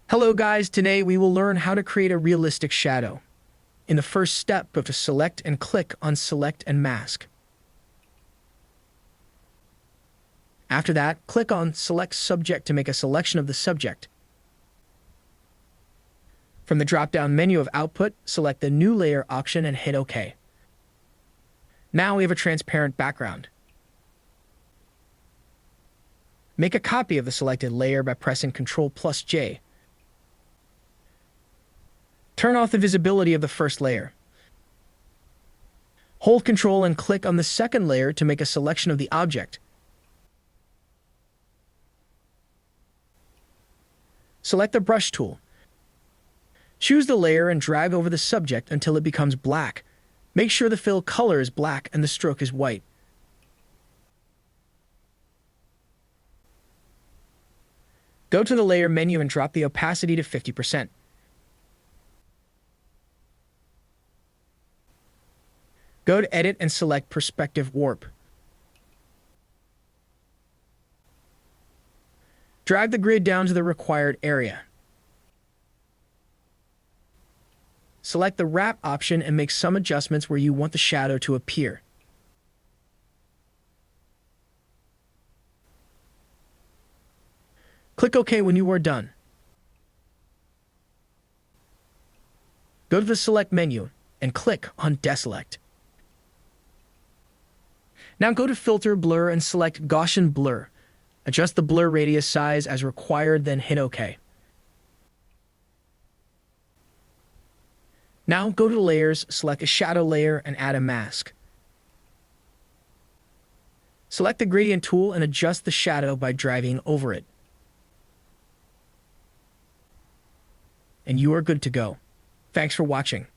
Hello guys, today we will learn how to create a realistic shadow. In the first step, go to Select and click on Select and Mask. After that, click on Select Subject to make a selection of the subject. From the drop-down menu of Output, select the New Layer option and hit OK. Now we have a transparent background. Make a copy of the selected layer by pressing Ctrl+J. Turn off the visibility of the first layer. Hold Ctrl and click on the second layer to make a selection of the object. Select the brush tool. Choose the layer and drag over the subject until it becomes black. Make sure the fill color is black and the stroke is white. Go to the Layer menu and drop the opacity to 50%. Go to Edit and select Perspective Warp. Drag the grid down to the required area. Select the Wrap option and make some adjustments where you want the shadow to appear. Click OK when you are done. Go to the Select menu and click on Deselect. Now go to Filter, Blur, and select Gaussian Blur. Adjust the blur radius size as required, then hit OK. Now go to Layers, select a shadow layer, and add a mask. Select the Gradient tool and adjust the shadow by dragging over it. And you are good to go. Thanks for watching.